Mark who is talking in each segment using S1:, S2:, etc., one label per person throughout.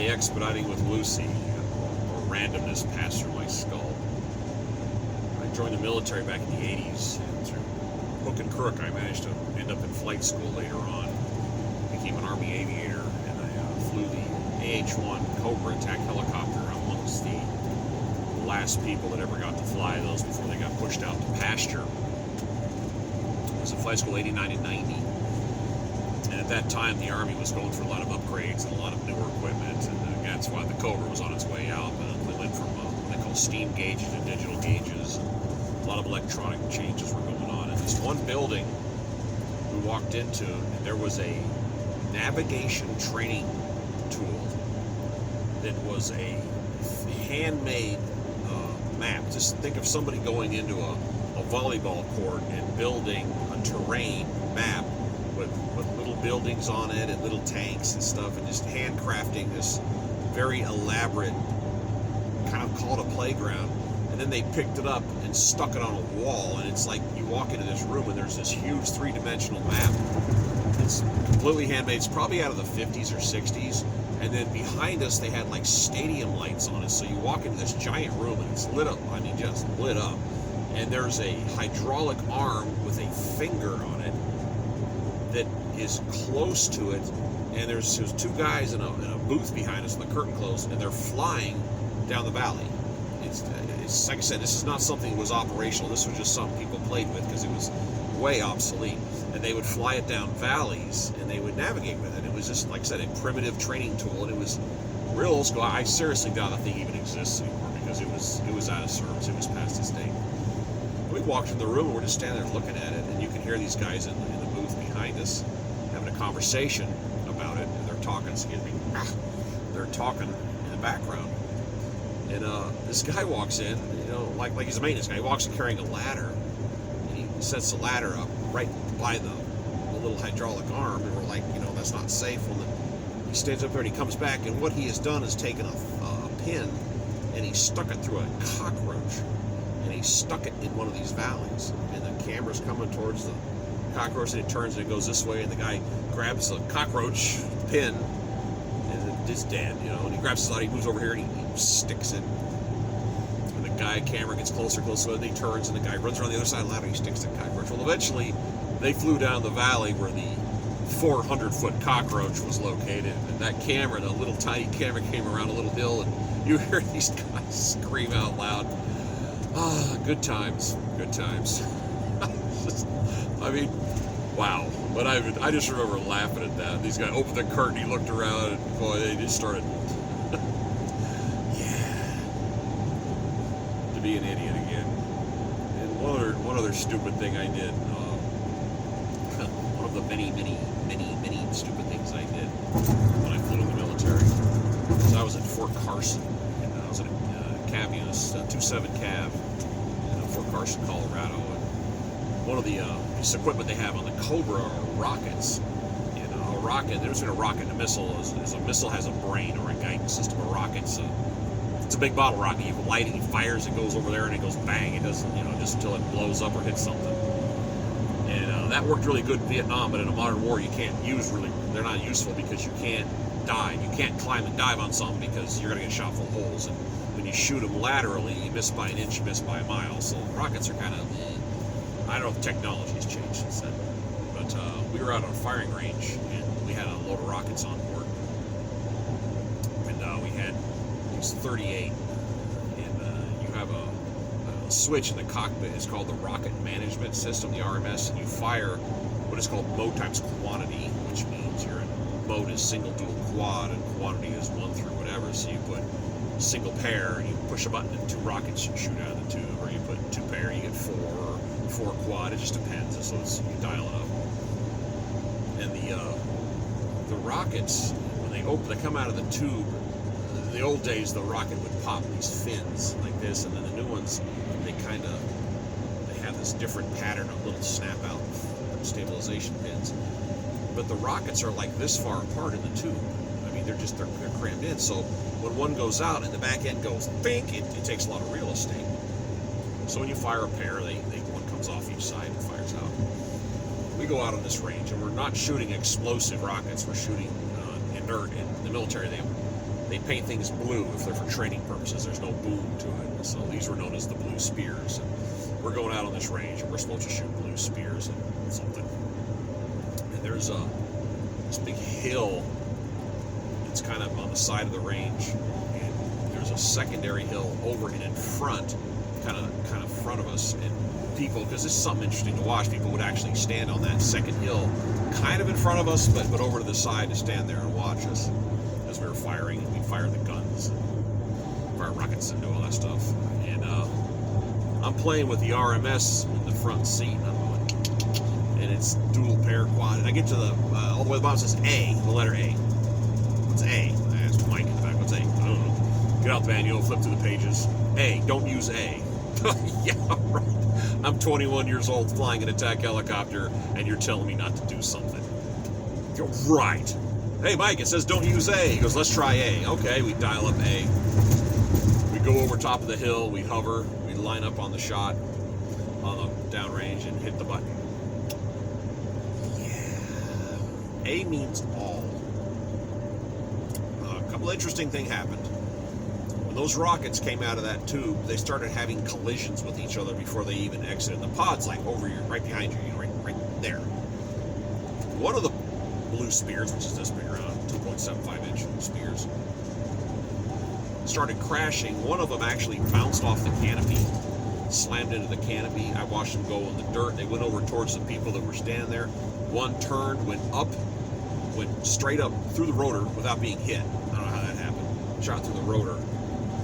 S1: Hey, expediting with Lucy. More randomness passed through my skull. I joined the military back in the 80s, and through hook and crook, I managed to end up in flight school later on. Became an Army aviator, and I flew the AH-1 Cobra attack helicopter. I'm amongst the last people that ever got to fly those before they got pushed out to pasture. I was in flight school 89 and 90. And at that time, the Army was going through a lot of upgrades and a lot of newer equipment, and that's why the Cobra was on its way out. We went from what they call steam gauges to digital gauges. A lot of electronic changes were going on. And this one building we walked into, and there was a navigation training tool that was a handmade map. Just think of somebody going into a volleyball court and building a terrain map with little buildings on it and little tanks and stuff, and just handcrafting this very elaborate, kind of called a playground. And then they picked it up and stuck it on a wall, and it's like you walk into this room and there's this huge three-dimensional map. It's completely handmade. It's probably out of the 50s or 60s. And then behind us they had like stadium lights on it, so you walk into this giant room and it's lit up. I mean, just lit up. And there's a hydraulic arm with a finger on it that is close to it, and there's two guys in a booth behind us with the curtain closed, and they're flying down the valley. It's like I said, this is not something that was operational. This was just something people played with because it was way obsolete. And they would fly it down valleys, and they would navigate with it. It was just, like I said, a primitive training tool, and it was real old school. I seriously doubt the thing even exists anymore because it was out of service. It was past its date. We walked in the room, and we're just standing there looking at it, and you can hear these guys in the booth behind us having a conversation about it, and they're talking, they're talking in the background. And this guy walks in, like he's a maintenance guy. He walks in carrying a ladder, and he sets the ladder up right by the little hydraulic arm, and we're like, that's not safe. Well, he stands up there, and he comes back, and what he has done is taken a pin, and he stuck it through a cockroach, and he stuck it in one of these valleys, and the camera's coming towards the cockroach, and it turns and it goes this way, and the guy grabs the cockroach pin, and it's dead, and he grabs his ladder, he moves over here, and he sticks it, and the camera gets closer, and he turns, and the guy runs around the other side of the ladder, and he sticks the cockroach. Well, eventually, they flew down the valley where the 400-foot cockroach was located, and that camera, the little tiny camera, came around a little hill, and you hear these guys scream out loud. Good times, good times. I mean, wow. But I just remember laughing at that. These guys opened the curtain, he looked around, and boy, they just started, yeah, to be an idiot again. And one other stupid thing I did, one of the many stupid things I did when I flew in the military, was I was at Fort Carson, and I was in a Cav unit, 27 Cav, in Fort Carson, Colorado, and one of the piece of equipment they have on the Cobra are rockets. A rocket, there's been a rocket and a missile. A missile has a brain or a guidance system. A rocket's it's a big bottle rocket. You light it, he fires, it goes over there, and it goes bang. It doesn't, just until it blows up or hits something. And that worked really good in Vietnam, but in a modern war, you can't use they're not useful because you can't dive. You can't climb and dive on something because you're going to get shot full of holes. And when you shoot them laterally, you miss by an inch, you miss by a mile. So rockets are kind of, I don't know if the technology has changed since then. But we were out on a firing range, and we had a load of rockets on board. And we had these 38, and you have a switch in the cockpit. It's called the Rocket Management System, the RMS, and you fire what is called mode times quantity, which means your mode is single, dual, quad, and quantity is 1 through whatever. So you put single pair, and you push a button, and 2 rockets shoot out of the tube, or you put 2 pair, you get 4, or 4 quad. It just depends. So you dial it up. And the rockets, when they come out of the tube, in the old days the rocket would pop these fins like this, and then the new ones, they have this different pattern of little snap out stabilization pins. But the rockets are like this far apart in the tube. I mean, they're crammed in. So when one goes out and the back end goes bink, it takes a lot of real estate. So when you fire a pair, one comes off each side and fires out. We go out on this range, and we're not shooting explosive rockets. We're shooting inert. In the military, they they paint things blue if they're for training purposes. There's no boom to it. So these were known as the blue spears. And we're going out on this range, and we're supposed to shoot blue spears and something. And there's this big hill that's kind of on the side of the range, and there's a secondary hill over and in front, kind of front of us. And people, because this is something interesting to watch, people would actually stand on that second hill, kind of in front of us, but over to the side to stand there and watch us as we were firing. And we'd fire the guns, fire rockets, and do all that stuff. And I'm playing with the RMS in the front seat, and I'm going, and it's dual pair quad. And I get to the all the way to the bottom, it says A, the letter A. What's A? I asked Mike in the back, what's A? I don't know. Get out the manual, flip through the pages. A, don't use A. Yeah, right. I'm 21 years old flying an attack helicopter, and you're telling me not to do something. You're right. Hey, Mike, it says don't use A. He goes, let's try A. Okay, we dial up A. We go over top of the hill, we hover, we line up on the shot, on the downrange, and hit the button. Yeah. A means all. A couple interesting things happened. When those rockets came out of that tube, they started having collisions with each other before they even exited. The pod's like over you, right behind you, right there. One of the blue spears, which is this big around 2.75-inch spears, started crashing. One of them actually bounced off the canopy, slammed into the canopy. I watched them go in the dirt. They went over towards the people that were standing there. One turned, went straight up through the rotor without being hit. I don't know how that happened. Shot through the rotor.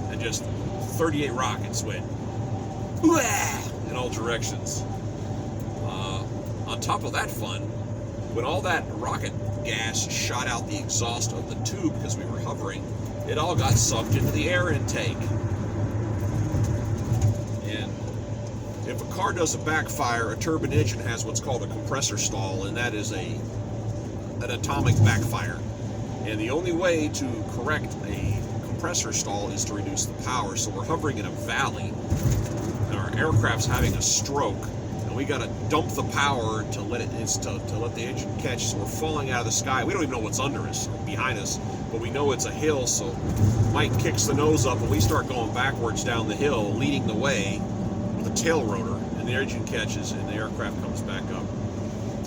S1: And just 38 rockets went in all directions. On top of that fun, when all that rocket gas shot out the exhaust of the tube because we were hovering, it all got sucked into the air intake. And if a car does a backfire, a turbine engine has what's called a compressor stall, and that is an atomic backfire. And the only way to correct a compressor stall is to reduce the power. So we're hovering in a valley, and our aircraft's having a stroke, and we got to dump the power to let the engine catch. So we're falling out of the sky. We don't even know what's under us or behind us, but we know it's a hill. So Mike kicks the nose up, and we start going backwards down the hill, leading the way with a tail rotor, and the engine catches, and the aircraft comes back up.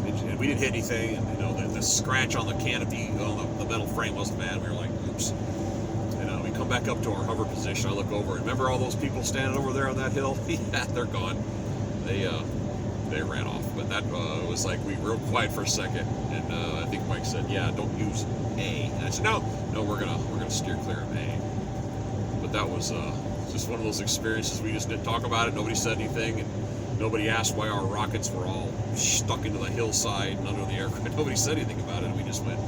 S1: And we didn't hit anything, and the scratch on the canopy, on the metal frame wasn't bad. We were like, oops. Come back up to our hover position. I look over. Remember all those people standing over there on that hill? Yeah, they're gone. They ran off. But that was like we were real quiet for a second, and I think Mike said, "Yeah, don't use A." And I said, "No, we're gonna steer clear of A." But that was just one of those experiences. We just didn't talk about it. Nobody said anything, and nobody asked why our rockets were all stuck into the hillside and under the aircraft. Nobody said anything about it. We just went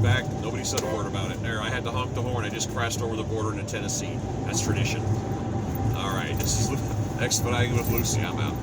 S1: back. Nobody said a word about it. There, I had to honk the horn. I just crashed over the border into Tennessee. That's tradition. All right, this is Expediting with Lucy. I'm out.